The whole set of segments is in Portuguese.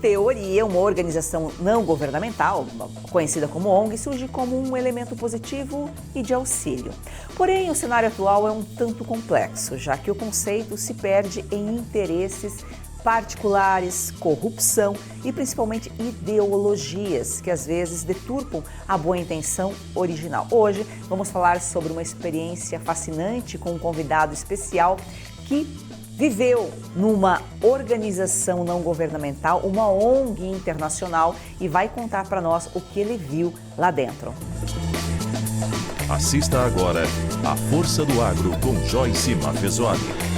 teoria, uma organização não governamental, conhecida como ONG, surge como um elemento positivo e de auxílio. Porém, o cenário atual é um tanto complexo, já que o conceito se perde em interesses particulares, corrupção e principalmente ideologias que às vezes deturpam a boa intenção original. Hoje vamos falar sobre uma experiência fascinante com um convidado especial que viveu numa organização não governamental, uma ONG internacional, e vai contar para nós o que ele viu lá dentro. Assista agora A Força do Agro com Joyce Maffezoni.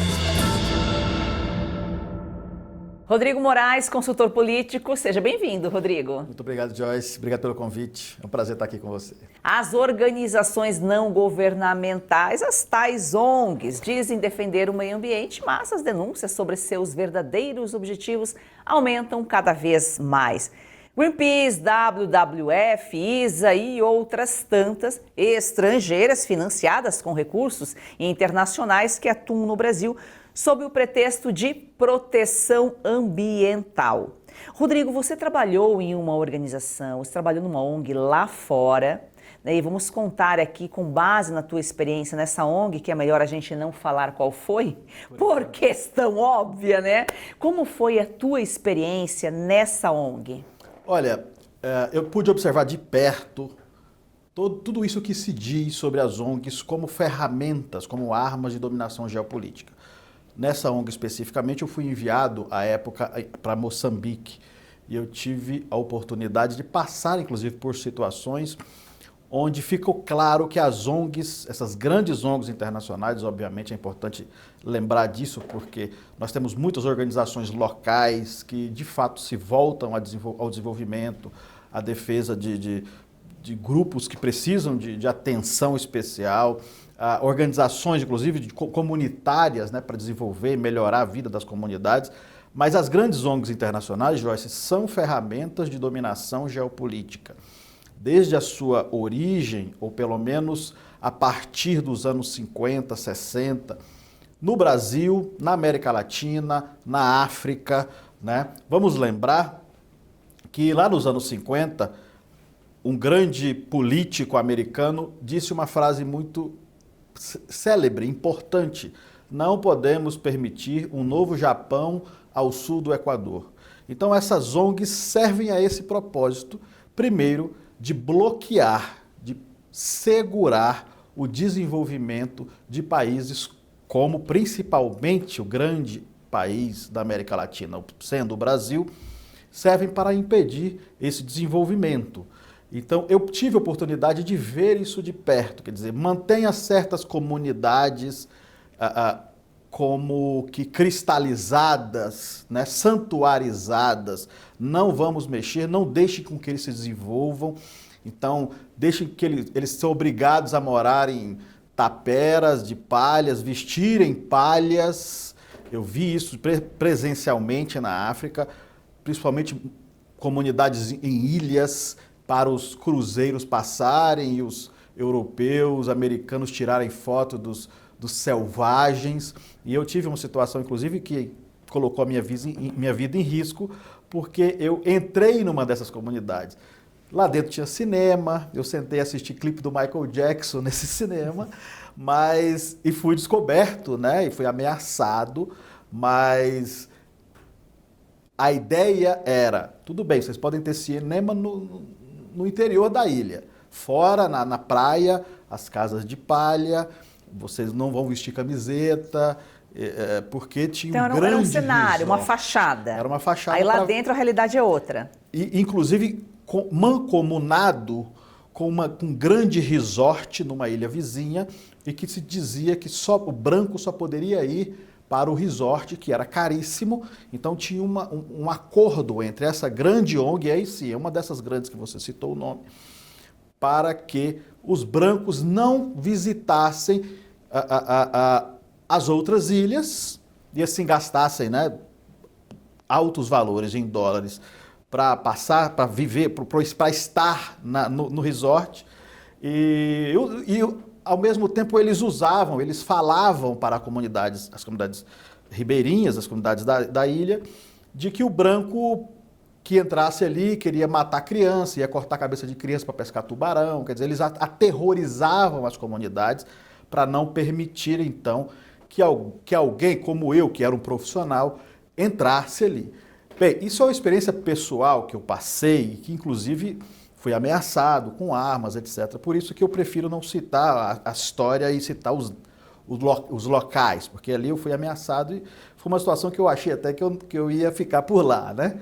Rodrigo Moraes, consultor político. Seja bem-vindo, Rodrigo. Muito obrigado, Joyce. Obrigado pelo convite. É um prazer estar aqui com você. As organizações não governamentais, as tais ONGs, dizem defender o meio ambiente, mas as denúncias sobre seus verdadeiros objetivos aumentam cada vez mais. Greenpeace, WWF, ISA e outras tantas estrangeiras financiadas com recursos internacionais que atuam no Brasil sob o pretexto de proteção ambiental. Rodrigo, você trabalhou em uma organização, você trabalhou numa ONG lá fora, né? E vamos contar aqui, com base na tua experiência nessa ONG, que é melhor a gente não falar qual foi, por questão óbvia, né? Como foi a tua experiência nessa ONG? Olha, eu pude observar de perto tudo isso que se diz sobre as ONGs como ferramentas, como armas de dominação geopolítica. Nessa ONG especificamente, eu fui enviado, à época, para Moçambique, e eu tive a oportunidade de passar, inclusive, por situações onde ficou claro que as ONGs, essas grandes ONGs internacionais, obviamente é importante lembrar disso, porque nós temos muitas organizações locais que, de fato, se voltam ao desenvolvimento, à defesa de grupos que precisam de atenção especial, organizações, inclusive, comunitárias, né, para desenvolver e melhorar a vida das comunidades. Mas as grandes ONGs internacionais, Joyce, são ferramentas de dominação geopolítica. Desde a sua origem, ou pelo menos a partir dos anos 50, 60, no Brasil, na América Latina, na África, né? Vamos lembrar que lá nos anos 50, um grande político americano disse uma frase muito célebre, importante: não podemos permitir um novo Japão ao sul do Equador. Então essas ONGs servem a esse propósito, primeiro, de bloquear, de segurar o desenvolvimento de países como principalmente o grande país da América Latina, sendo o Brasil, servem para impedir esse desenvolvimento. Então, eu tive a oportunidade de ver isso de perto, quer dizer, mantenha certas comunidades como que cristalizadas, né, santuarizadas, não vamos mexer, não deixem com que eles se desenvolvam, então, deixem que eles são obrigados a morar em taperas de palhas, vestirem palhas. Eu vi isso presencialmente na África, principalmente comunidades em ilhas, para os cruzeiros passarem e os europeus, americanos tirarem foto dos selvagens. E eu tive uma situação, inclusive, que colocou a minha vida em risco, porque eu entrei numa dessas comunidades. Lá dentro tinha cinema, eu sentei a assistir clipe do Michael Jackson nesse cinema, e fui descoberto, né, e fui ameaçado, mas a ideia era, tudo bem, vocês podem ter cinema no interior da ilha, fora, na praia, as casas de palha, vocês não vão vestir camiseta, porque tinha então, um grande era um cenário, resort. uma fachada. Era uma fachada. Aí lá dentro a realidade é outra. E, inclusive, mancomunado com um grande resort numa ilha vizinha, e que se dizia que o branco só poderia ir para o resort, que era caríssimo. Então tinha um acordo entre essa grande ONG, e aí sim, é uma dessas grandes que você citou o nome, para que os brancos não visitassem as outras ilhas e assim gastassem, né, altos valores em dólares para passar, para viver, para estar no resort. E ao mesmo tempo eles falavam para as comunidades ribeirinhas, as comunidades da ilha, de que o branco que entrasse ali, queria matar criança, ia cortar a cabeça de criança para pescar tubarão, quer dizer, eles aterrorizavam as comunidades para não permitir, então, que alguém como eu, que era um profissional, entrasse ali. Bem, isso é uma experiência pessoal que eu passei, que inclusive fui ameaçado com armas, etc. Por isso que eu prefiro não citar a história e citar os locais, porque ali eu fui ameaçado e foi uma situação que eu achei até que eu ia ficar por lá, né?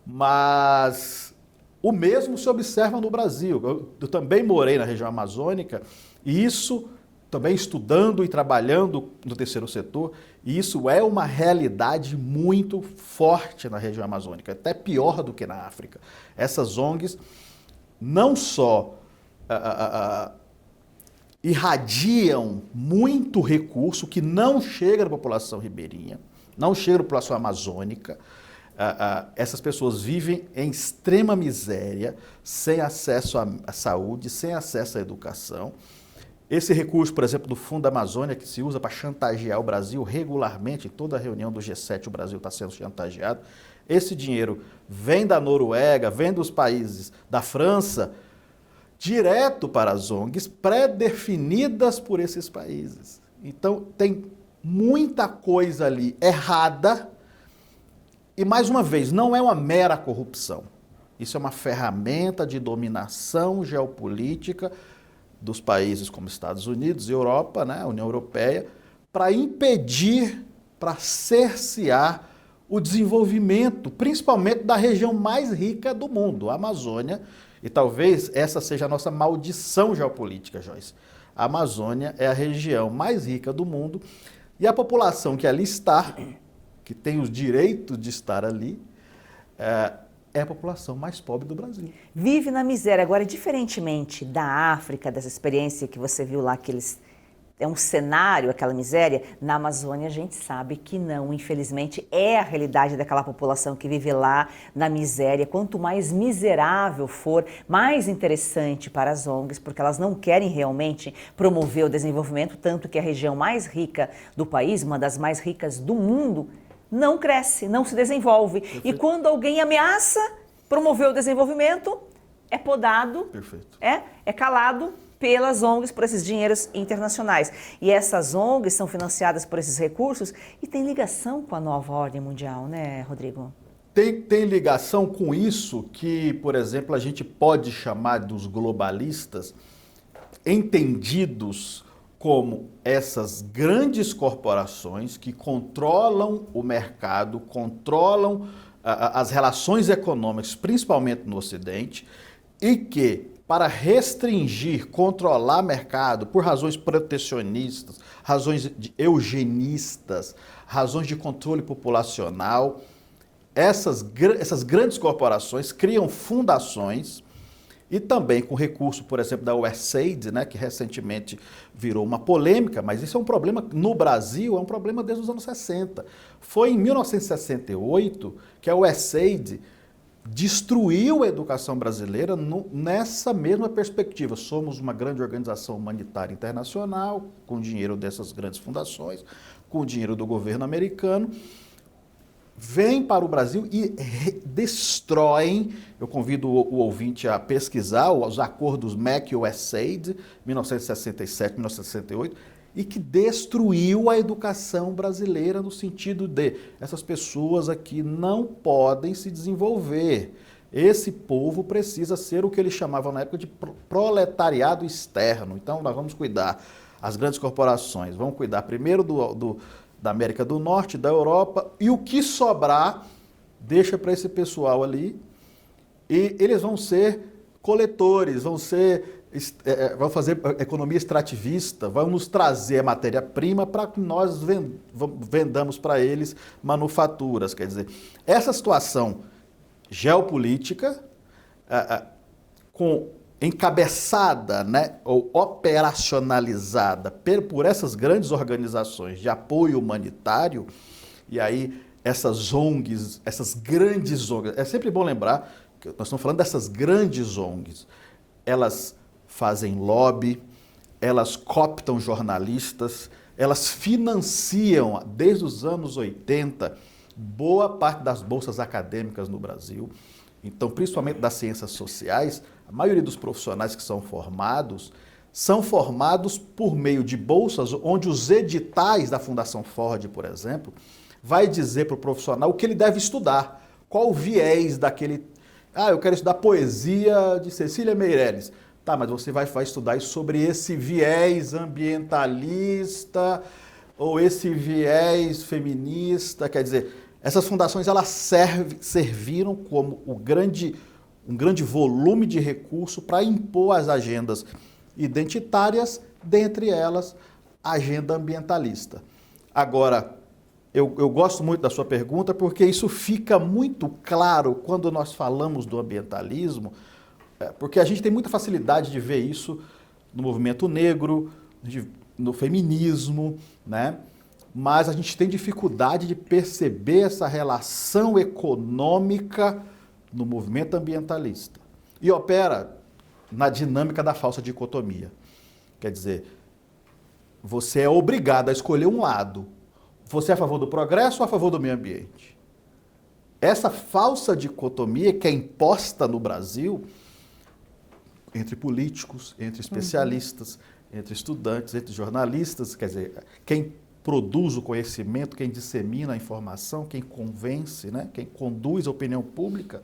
Mas o mesmo se observa no Brasil. Eu também morei na região amazônica e isso, também estudando e trabalhando no terceiro setor, e isso é uma realidade muito forte na região amazônica, até pior do que na África. Essas ONGs não só irradiam muito recurso que não chega na população ribeirinha, não chega na população amazônica. Essas pessoas vivem em extrema miséria, sem acesso à saúde, sem acesso à educação. Esse recurso, por exemplo, do Fundo da Amazônia, que se usa para chantagear o Brasil regularmente, em toda a reunião do G7 o Brasil está sendo chantageado, esse dinheiro vem da Noruega, vem dos países da França, direto para as ONGs, pré-definidas por esses países. Então, tem muita coisa ali errada e, mais uma vez, não é uma mera corrupção. Isso é uma ferramenta de dominação geopolítica dos países como Estados Unidos e Europa, né, União Europeia, para impedir, para cercear o desenvolvimento, principalmente da região mais rica do mundo, a Amazônia, e talvez essa seja a nossa maldição geopolítica, Joyce. A Amazônia é a região mais rica do mundo e a população que ali está, que tem os direitos de estar ali, é a população mais pobre do Brasil. Vive na miséria. Agora, diferentemente da África, dessa experiência que você viu lá, que eles... é um cenário, aquela miséria, na Amazônia a gente sabe que não, infelizmente, é a realidade daquela população que vive lá na miséria. Quanto mais miserável for, mais interessante para as ONGs, porque elas não querem realmente promover o desenvolvimento, tanto que a região mais rica do país, uma das mais ricas do mundo, não cresce, não se desenvolve. Perfeito. E quando alguém ameaça promover o desenvolvimento, é podado, Perfeito. É calado pelas ONGs, por esses dinheiros internacionais. E essas ONGs são financiadas por esses recursos e tem ligação com a nova ordem mundial, né, Rodrigo? Tem ligação com isso que, por exemplo, a gente pode chamar dos globalistas, entendidos como essas grandes corporações que controlam o mercado, controlam as relações econômicas, principalmente no Ocidente, e que, para restringir, controlar mercado por razões protecionistas, razões eugenistas, razões de controle populacional, essas grandes corporações criam fundações e também com recurso, por exemplo, da USAID, né, que recentemente virou uma polêmica, mas isso é um problema no Brasil, é um problema desde os anos 60. Foi em 1968 que a USAID destruiu a educação brasileira nessa mesma perspectiva. Somos uma grande organização humanitária internacional, com dinheiro dessas grandes fundações, com dinheiro do governo americano, vêm para o Brasil e destroem. Eu convido o ouvinte a pesquisar os acordos MEC-USAID, 1967, 1968, e que destruiu a educação brasileira no sentido de essas pessoas aqui não podem se desenvolver. Esse povo precisa ser o que eles chamavam na época de proletariado externo. Então nós vamos cuidar, as grandes corporações vão cuidar primeiro da América do Norte, da Europa, e o que sobrar deixa para esse pessoal ali, e eles vão ser coletores, vão fazer economia extrativista, vão nos trazer a matéria-prima para que nós vendamos para eles manufaturas. Quer dizer, essa situação geopolítica, encabeçada, né, ou operacionalizada por essas grandes organizações de apoio humanitário, e aí essas ONGs, essas grandes ONGs, é sempre bom lembrar que nós estamos falando dessas grandes ONGs, elas fazem lobby, elas cooptam jornalistas, elas financiam, desde os anos 80, boa parte das bolsas acadêmicas no Brasil. então principalmente das ciências sociais, a maioria dos profissionais que são formados por meio de bolsas, onde os editais da Fundação Ford, por exemplo, vai dizer para o profissional o que ele deve estudar, qual o viés daquele... eu quero estudar poesia de Cecília Meirelles. Tá, mas você vai estudar sobre esse viés ambientalista ou esse viés feminista, quer dizer, essas fundações elas serviram como um grande volume de recurso para impor as agendas identitárias, dentre elas a agenda ambientalista. Agora, eu gosto muito da sua pergunta porque isso fica muito claro quando nós falamos do ambientalismo, porque a gente tem muita facilidade de ver isso no movimento negro, no feminismo, né? Mas a gente tem dificuldade de perceber essa relação econômica no movimento ambientalista. E opera na dinâmica da falsa dicotomia. Quer dizer, você é obrigado a escolher um lado. Você é a favor do progresso ou a favor do meio ambiente? Essa falsa dicotomia que é imposta no Brasil entre políticos, entre especialistas, entre estudantes, entre jornalistas, quer dizer, quem produz o conhecimento, quem dissemina a informação, quem convence, né? Quem conduz a opinião pública,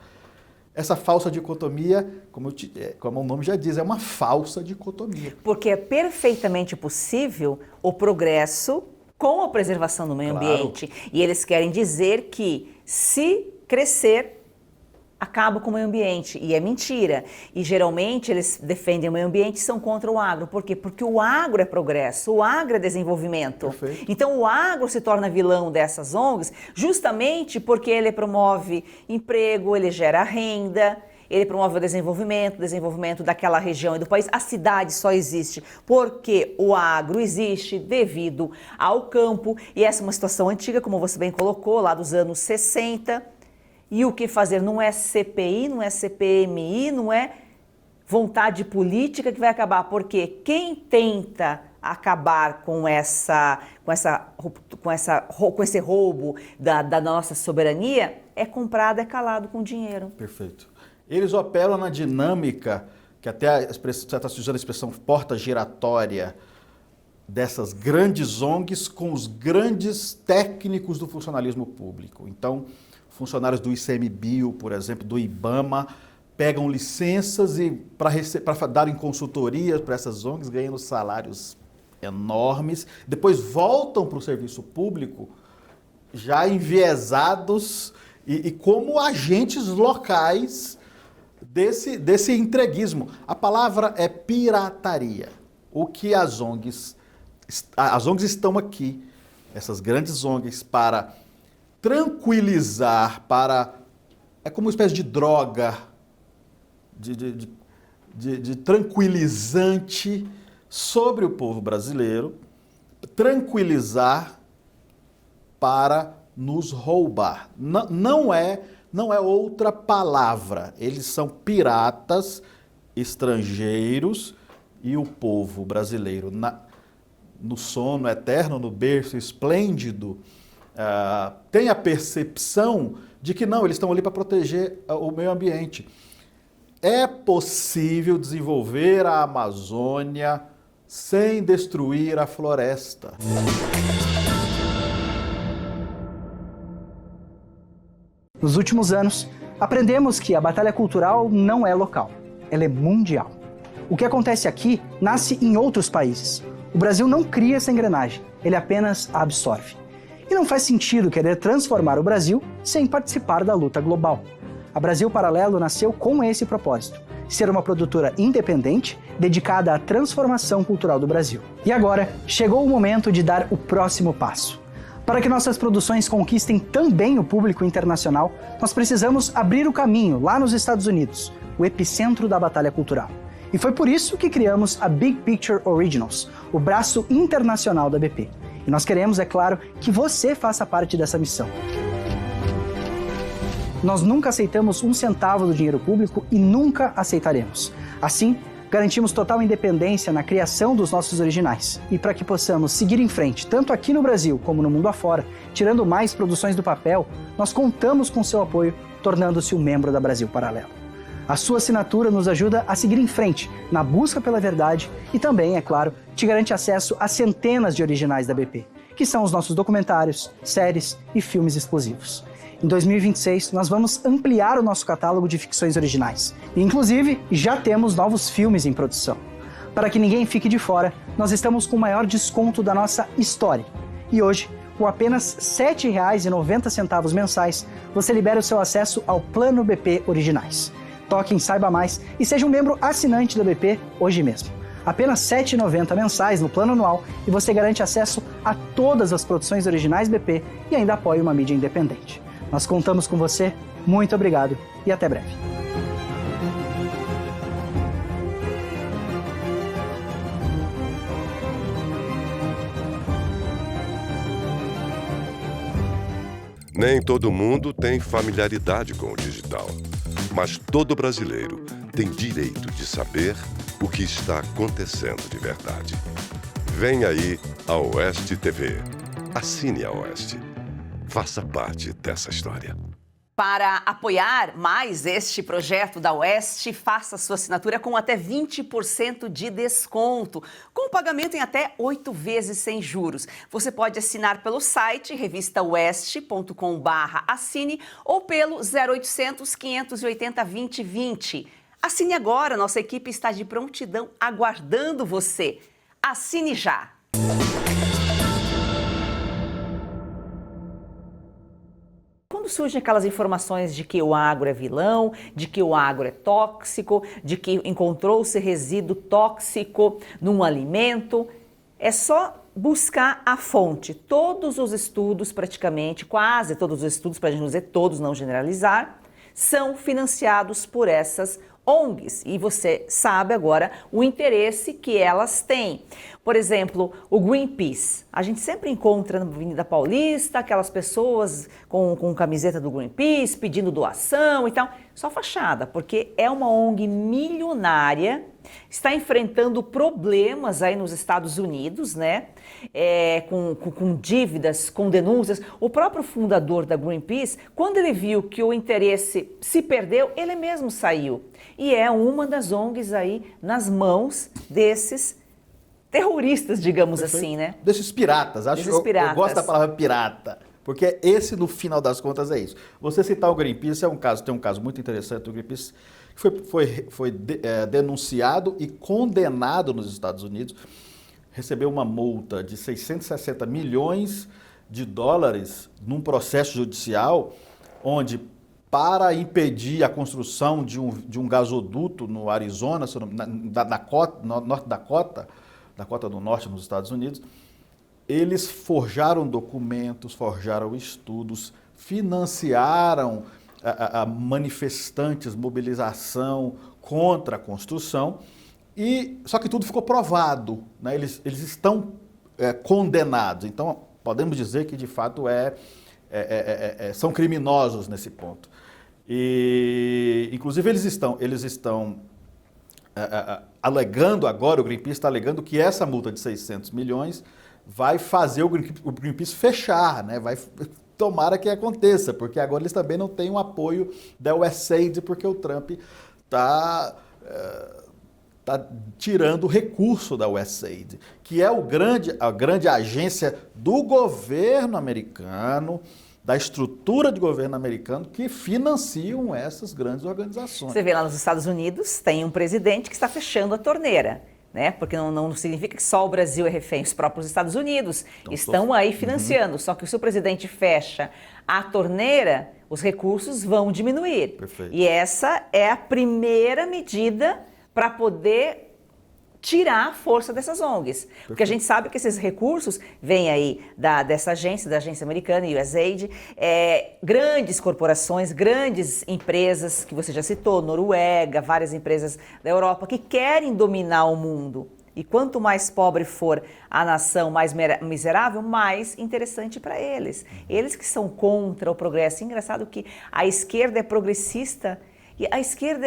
essa falsa dicotomia, como o nome já diz, é uma falsa dicotomia. Porque é perfeitamente possível o progresso com a preservação do meio ambiente. E eles querem dizer que se crescer, acaba com o meio ambiente, e é mentira. E geralmente eles defendem o meio ambiente e são contra o agro. Por quê? Porque o agro é progresso, o agro é desenvolvimento. Perfeito. Então o agro se torna vilão dessas ONGs justamente porque ele promove emprego, ele gera renda, ele promove o desenvolvimento daquela região e do país. A cidade só existe porque o agro existe devido ao campo, e essa é uma situação antiga, como você bem colocou, lá dos anos 60. E o que fazer? Não é CPI, não é CPMI, não é vontade política que vai acabar, porque quem tenta acabar com esse roubo da nossa soberania é comprado, é calado com dinheiro. Perfeito. Eles operam na dinâmica, que até você está usando a expressão porta giratória, dessas grandes ONGs com os grandes técnicos do funcionalismo público. Então, funcionários do ICMBio, por exemplo, do IBAMA, pegam licenças e para darem consultorias para essas ONGs, ganhando salários enormes, depois voltam para o serviço público já enviesados e como agentes locais desse entreguismo. A palavra é pirataria. O que as ONGs estão aqui, essas grandes ONGs, para tranquilizar, é como uma espécie de droga, de tranquilizante sobre o povo brasileiro, tranquilizar para nos roubar. Não é outra palavra. Eles são piratas estrangeiros e o povo brasileiro, no sono eterno, no berço esplêndido, tem a percepção de que não, eles estão ali para proteger o meio ambiente. É possível desenvolver a Amazônia sem destruir a floresta. Nos últimos anos, aprendemos que a batalha cultural não é local, ela é mundial. O que acontece aqui nasce em outros países. O Brasil não cria essa engrenagem, ele apenas a absorve. E não faz sentido querer transformar o Brasil sem participar da luta global. A Brasil Paralelo nasceu com esse propósito: ser uma produtora independente, dedicada à transformação cultural do Brasil. E agora, chegou o momento de dar o próximo passo. Para que nossas produções conquistem também o público internacional, nós precisamos abrir o caminho lá nos Estados Unidos, o epicentro da batalha cultural. E foi por isso que criamos a Big Picture Originals, o braço internacional da BP. E nós queremos, é claro, que você faça parte dessa missão. Nós nunca aceitamos um centavo do dinheiro público e nunca aceitaremos. Assim, garantimos total independência na criação dos nossos originais. E para que possamos seguir em frente, tanto aqui no Brasil como no mundo afora, tirando mais produções do papel, nós contamos com seu apoio tornando-se um membro da Brasil Paralelo. A sua assinatura nos ajuda a seguir em frente na busca pela verdade e também, é claro, te garante acesso a centenas de originais da BP, que são os nossos documentários, séries e filmes exclusivos. Em 2026, nós vamos ampliar o nosso catálogo de ficções originais. E, inclusive, já temos novos filmes em produção. Para que ninguém fique de fora, nós estamos com o maior desconto da nossa história. E hoje, com apenas R$ 7,90 mensais, você libera o seu acesso ao Plano BP Originais. Toque em Saiba Mais e seja um membro assinante da BP hoje mesmo. Apenas R$ 7,90 mensais no plano anual e você garante acesso a todas as produções originais BP e ainda apoia uma mídia independente. Nós contamos com você, muito obrigado e até breve. Nem todo mundo tem familiaridade com o digital, mas todo brasileiro tem direito de saber o que está acontecendo de verdade. Vem aí a Oeste TV. Assine a Oeste. Faça parte dessa história. Para apoiar mais este projeto da Oeste, faça sua assinatura com até 20% de desconto, com pagamento em até 8 vezes sem juros. Você pode assinar pelo site revistaoeste.com/assine ou pelo 0800 580 2020. Assine agora, nossa equipe está de prontidão aguardando você. Assine já! Quando surgem aquelas informações de que o agro é vilão, de que o agro é tóxico, de que encontrou-se resíduo tóxico num alimento, é só buscar a fonte. Todos os estudos, praticamente, quase todos os estudos, para a gente não dizer todos, não generalizar, são financiados por essas ONGs. E você sabe agora o interesse que elas têm. Por exemplo, o Greenpeace. A gente sempre encontra na Avenida Paulista aquelas pessoas com camiseta do Greenpeace pedindo doação e tal. Só fachada, porque é uma ONG milionária, está enfrentando problemas aí nos Estados Unidos, né? Com dívidas, com denúncias. O próprio fundador da Greenpeace, quando ele viu que o interesse se perdeu, ele mesmo saiu. E é uma das ONGs aí nas mãos desses terroristas, digamos assim, né? Desses piratas. Eu gosto da palavra pirata, porque esse, no final das contas, é isso. Você citar o Greenpeace tem um caso muito interessante do Greenpeace, que foi denunciado e condenado nos Estados Unidos, recebeu uma multa de 660 milhões de dólares num processo judicial, onde, para impedir a construção de um gasoduto no Arizona, North Dakota do Norte, nos Estados Unidos, eles forjaram documentos, forjaram estudos, financiaram manifestantes, mobilização contra a construção, só que tudo ficou provado, né? Eles estão condenados. Então, podemos dizer que, de fato, são criminosos nesse ponto. E, inclusive, eles estão alegando agora, o Greenpeace está alegando que essa multa de 600 milhões vai fazer o Greenpeace fechar, né? Tomara que aconteça, porque agora eles também não têm o apoio da USAID, porque o Trump está tirando o recurso da USAID, que é a grande agência do governo americano, da estrutura de governo americano, que financiam essas grandes organizações. Você vê lá nos Estados Unidos, tem um presidente que está fechando a torneira, né? Porque não significa que só o Brasil é refém, os próprios Estados Unidos estão aí financiando. Só que se o presidente fecha a torneira, os recursos vão diminuir. Perfeito. E essa é a primeira medida para poder tirar a força dessas ONGs. Porque a gente sabe que esses recursos vêm aí dessa agência, da agência americana, USAID, grandes corporações, grandes empresas, que você já citou, Noruega, várias empresas da Europa, que querem dominar o mundo. E quanto mais pobre for a nação, mais miserável, mais interessante para eles. Eles que são contra o progresso. Engraçado que a esquerda é progressista, e a esquerda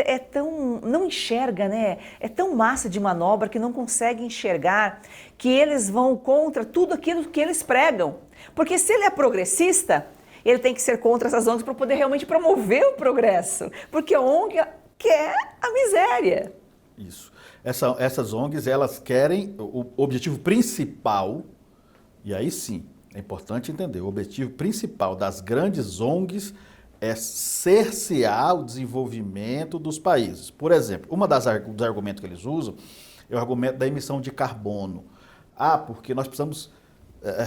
não enxerga, né? É tão massa de manobra que não consegue enxergar que eles vão contra tudo aquilo que eles pregam. Porque se ele é progressista, Ele tem que ser contra essas ONGs para poder realmente promover o progresso, porque a ONG quer a miséria. Isso. Essas ONGs, elas querem, o objetivo principal, e aí sim, é importante entender, o objetivo principal das grandes ONGs é cercear o desenvolvimento dos países. Por exemplo, dos argumentos que eles usam é o argumento da emissão de carbono. Porque nós precisamos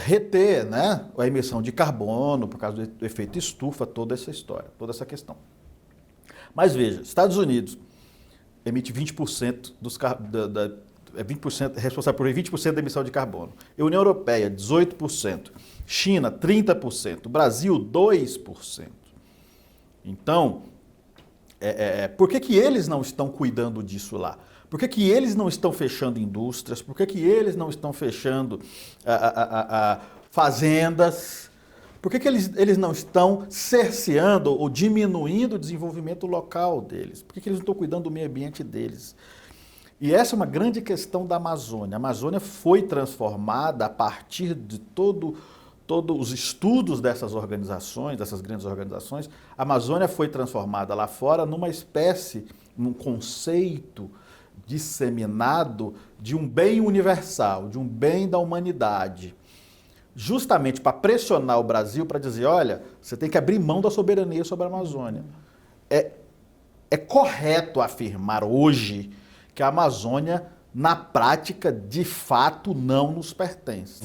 reter, né, a emissão de carbono por causa do efeito estufa, toda essa história, toda essa questão. Mas veja, Estados Unidos emite 20% é responsável por 20% da emissão de carbono. União Europeia, 18%. China, 30%. Brasil, 2%. Então, por que eles não estão cuidando disso lá? Por que eles não estão fechando indústrias? Por que eles não estão fechando fazendas? Por que eles não estão cerceando ou diminuindo o desenvolvimento local deles? Por que eles não estão cuidando do meio ambiente deles? E essa é uma grande questão da Amazônia. A Amazônia foi transformada a partir de todos os estudos dessas organizações, dessas grandes organizações. A Amazônia foi transformada lá fora num conceito disseminado de um bem universal, de um bem da humanidade, justamente para pressionar o Brasil para dizer, olha, você tem que abrir mão da soberania sobre a Amazônia. É correto afirmar hoje que a Amazônia, na prática, de fato, não nos pertence.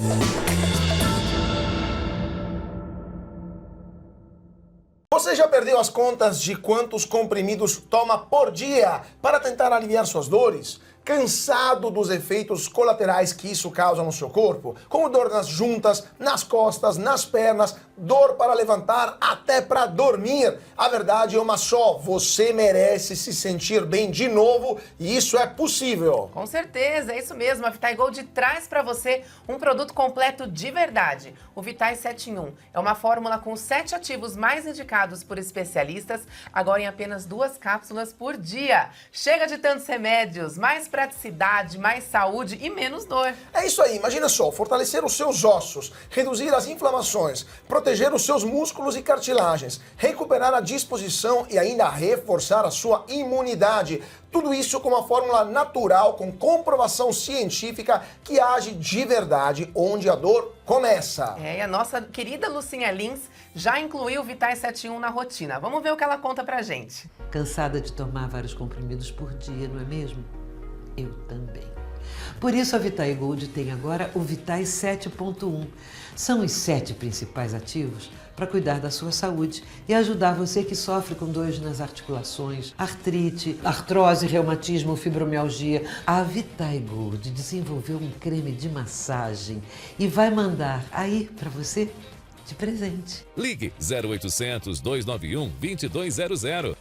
Você já perdeu as contas de quantos comprimidos toma por dia para tentar aliviar suas dores? Cansado dos efeitos colaterais que isso causa no seu corpo? Como dor nas juntas, nas costas, nas pernas, dor para levantar, até para dormir. A verdade é uma só, você merece se sentir bem de novo e isso é possível. Com certeza, é isso mesmo. A Vitae Gold traz para você um produto completo de verdade. O Vitae 7 em 1 é uma fórmula com 7 ativos mais indicados por especialistas, agora em apenas 2 cápsulas por dia. Chega de tantos remédios, mais praticidade, mais saúde e menos dor. É isso aí, imagina só, fortalecer os seus ossos, reduzir as inflamações, proteger os seus músculos e cartilagens, recuperar a disposição e ainda reforçar a sua imunidade. Tudo isso com uma fórmula natural, com comprovação científica que age de verdade onde a dor começa. E a nossa querida Lucinha Lins já incluiu o Vitae 7 em 1 na rotina. Vamos ver o que ela conta pra gente. Cansada de tomar vários comprimidos por dia, não é mesmo? Eu também. Por isso a Vitae Gold tem agora o Vitae 7.1. São os 7 principais ativos para cuidar da sua saúde e ajudar você que sofre com dores nas articulações, artrite, artrose, reumatismo, fibromialgia. A Vitae Gold desenvolveu um creme de massagem e vai mandar aí para você de presente. Ligue 0800 291 2200.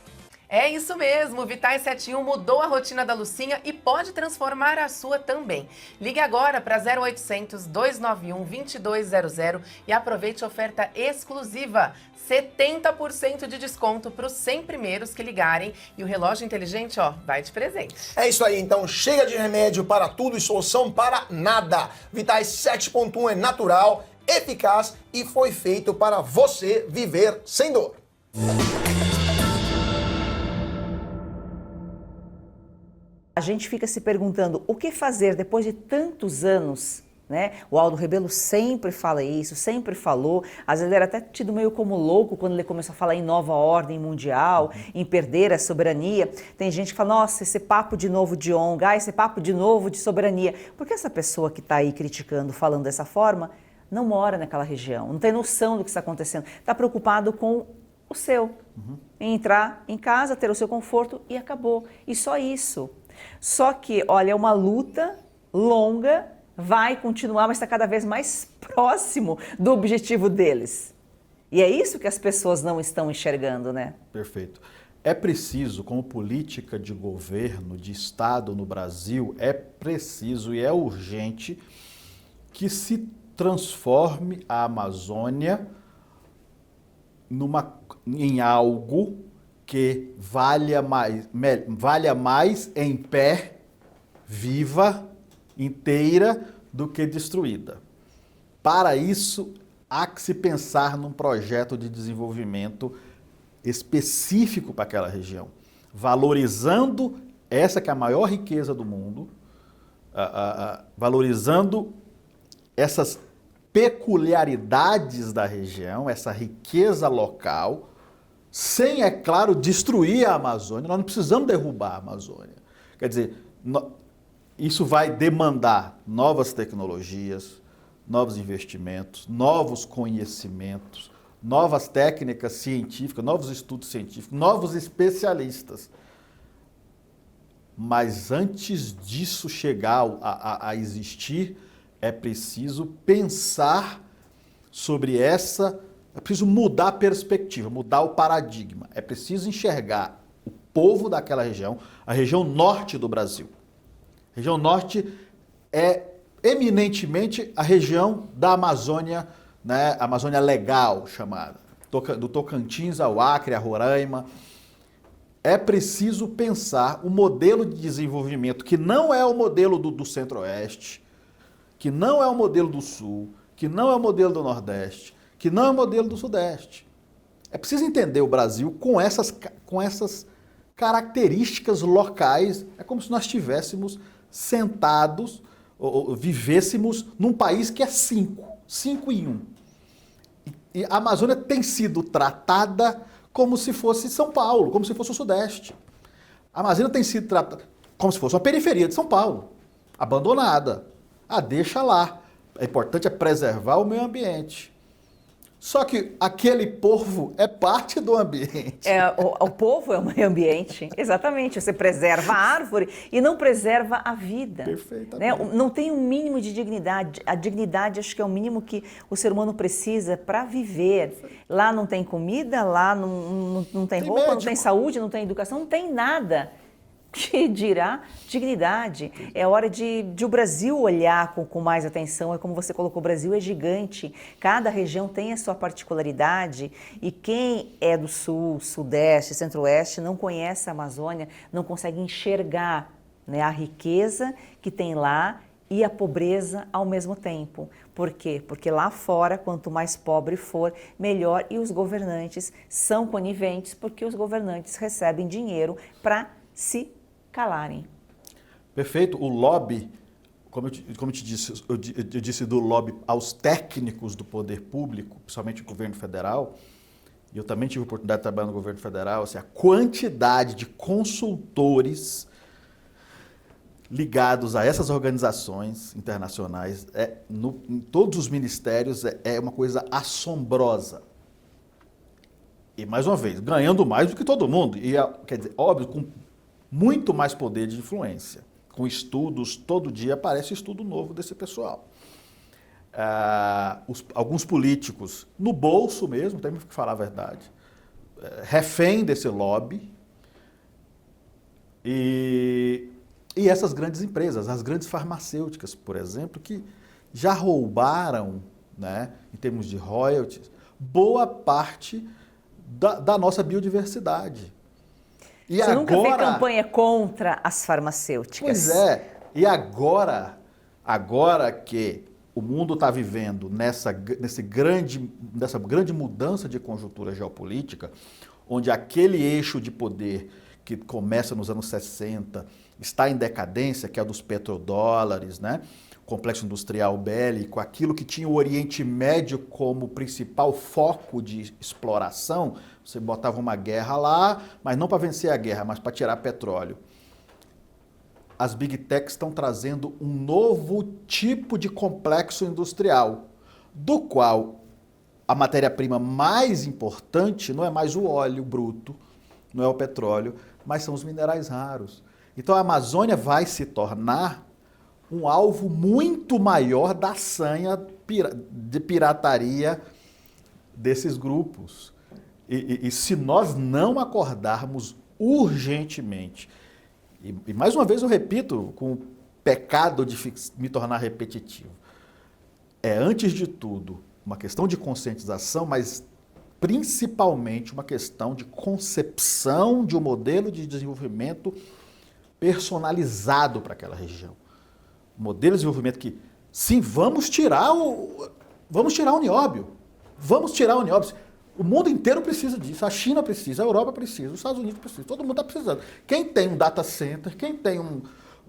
É isso mesmo, o Vitae 7 em 1 mudou a rotina da Lucinha e pode transformar a sua também. Ligue agora para 0800 291 2200 e aproveite a oferta exclusiva. 70% de desconto para os 100 primeiros que ligarem e o relógio inteligente, vai de presente. É isso aí, então chega de remédio para tudo e solução para nada. Vitae 7.1 é natural, eficaz e foi feito para você viver sem dor. A gente fica se perguntando o que fazer depois de tantos anos, né? O Aldo Rebelo sempre fala isso, sempre falou. Às vezes ele era até tido meio como louco quando ele começou a falar em nova ordem mundial, em perder a soberania. Tem gente que fala, nossa, esse papo de novo de ONG, esse papo de novo de soberania. Porque essa pessoa que está aí criticando, falando dessa forma, não mora naquela região, não tem noção do que está acontecendo. Está preocupado com o seu, em entrar em casa, ter o seu conforto e acabou. E só isso. Só que, olha, é uma luta longa, vai continuar, mas está cada vez mais próximo do objetivo deles. E é isso que as pessoas não estão enxergando, né? Perfeito. É preciso, como política de governo, de Estado no Brasil, é preciso e é urgente que se transforme a Amazônia em algo que valha mais em pé, viva, inteira, do que destruída. Para isso, há que se pensar num projeto de desenvolvimento específico para aquela região, valorizando essa que é a maior riqueza do mundo, valorizando essas peculiaridades da região, essa riqueza local, sem, é claro, destruir a Amazônia. Nós não precisamos derrubar a Amazônia. Quer dizer, isso vai demandar novas tecnologias, novos investimentos, novos conhecimentos, novas técnicas científicas, novos estudos científicos, novos especialistas. Mas antes disso chegar a existir, é preciso pensar sobre essa, é preciso mudar a perspectiva, mudar o paradigma. É preciso enxergar o povo daquela região, a região norte do Brasil. A região norte é eminentemente a região da Amazônia, né, Amazônia legal chamada, do Tocantins ao Acre, a Roraima. É preciso pensar um modelo de desenvolvimento que não é o modelo do Centro-Oeste, que não é o modelo do Sul, que não é o modelo do Nordeste, que não é o modelo do Sudeste. É preciso entender o Brasil com essas características locais. É como se nós estivéssemos sentados, ou vivêssemos num país que é 5 em 1. E a Amazônia tem sido tratada como se fosse São Paulo, como se fosse o Sudeste. A Amazônia tem sido tratada como se fosse uma periferia de São Paulo, abandonada. Deixa lá. O importante é preservar o meio ambiente. Só que aquele povo é parte do ambiente. O povo é o meio ambiente, exatamente. Você preserva a árvore e não preserva a vida. Perfeitamente. Né? Não tem um mínimo de dignidade. A dignidade acho que é o mínimo que o ser humano precisa para viver. Lá não tem comida, lá não tem roupa, médico. Não tem saúde, não tem educação, não tem nada. Que dirá dignidade. É hora de o Brasil olhar com mais atenção. É como você colocou, o Brasil é gigante. Cada região tem a sua particularidade e quem é do Sul, Sudeste, Centro-Oeste não conhece a Amazônia, não consegue enxergar, né, a riqueza que tem lá e a pobreza ao mesmo tempo. Por quê? Porque lá fora, quanto mais pobre for, melhor, e os governantes são coniventes porque os governantes recebem dinheiro para se calarem. Perfeito. O lobby, como eu te disse, eu disse do lobby aos técnicos do poder público, principalmente o governo federal, e eu também tive a oportunidade de trabalhar no governo federal, assim, a quantidade de consultores ligados a essas organizações internacionais, em todos os ministérios, é uma coisa assombrosa. E, mais uma vez, ganhando mais do que todo mundo. E, quer dizer, óbvio, com muito mais poder de influência. Com estudos, todo dia aparece estudo novo desse pessoal. Alguns políticos, no bolso mesmo, temos que falar a verdade, refém desse lobby. E essas grandes empresas, as grandes farmacêuticas, por exemplo, que já roubaram, né, em termos de royalties, boa parte da nossa biodiversidade. E Você agora, nunca fez campanha contra as farmacêuticas? Pois é. E agora que o mundo está vivendo nessa grande mudança de conjuntura geopolítica, onde aquele eixo de poder que começa nos anos 60 está em decadência, que é dos petrodólares, né? Complexo industrial bélico, aquilo que tinha o Oriente Médio como principal foco de exploração. Você botava uma guerra lá, mas não para vencer a guerra, mas para tirar petróleo. As Big Techs estão trazendo um novo tipo de complexo industrial, do qual a matéria-prima mais importante não é mais o óleo bruto, não é o petróleo, mas são os minerais raros. Então a Amazônia vai se tornar um alvo muito maior da sanha de pirataria desses grupos. E se nós não acordarmos urgentemente, e mais uma vez eu repito, com o pecado de me tornar repetitivo, é antes de tudo uma questão de conscientização, mas principalmente uma questão de concepção de um modelo de desenvolvimento personalizado para aquela região. Modelo de desenvolvimento que, sim, vamos tirar o nióbio. Vamos tirar a União. O mundo inteiro precisa disso. A China precisa, a Europa precisa, os Estados Unidos precisam. Todo mundo está precisando. Quem tem um data center, quem tem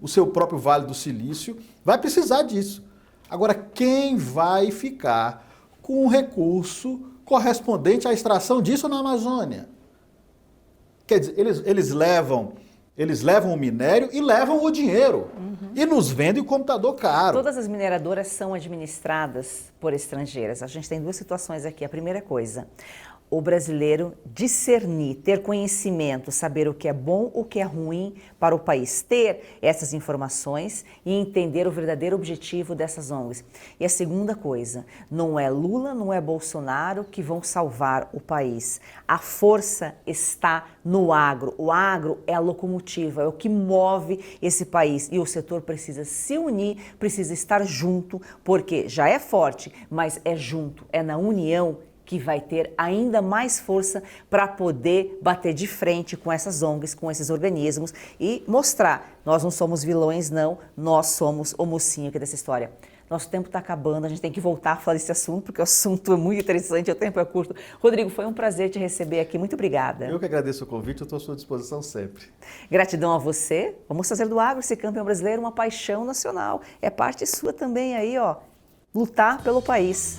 o seu próprio Vale do Silício, vai precisar disso. Agora, quem vai ficar com o recurso correspondente à extração disso na Amazônia? Quer dizer, eles levam o minério e levam o dinheiro. E nos vendem o computador caro. Todas as mineradoras são administradas por estrangeiras. A gente tem duas situações aqui. A primeira coisa, o brasileiro discernir, ter conhecimento, saber o que é bom, o que é ruim para o país, ter essas informações e entender o verdadeiro objetivo dessas ONGs. E a segunda coisa, não é Lula, não é Bolsonaro que vão salvar o país. A força está no agro. O agro é a locomotiva, é o que move esse país e o setor precisa se unir, precisa estar junto, porque já é forte, mas é junto, é na união que vai ter ainda mais força para poder bater de frente com essas ONGs, com esses organismos e mostrar, nós não somos vilões não, nós somos o mocinho aqui dessa história. Nosso tempo está acabando, a gente tem que voltar a falar desse assunto, porque o assunto é muito interessante, o tempo é curto. Rodrigo, foi um prazer te receber aqui, muito obrigada. Eu que agradeço o convite, eu estou à sua disposição sempre. Gratidão a você, vamos fazer do agro esse campeão brasileiro uma paixão nacional. É parte sua também aí, ó, lutar pelo país.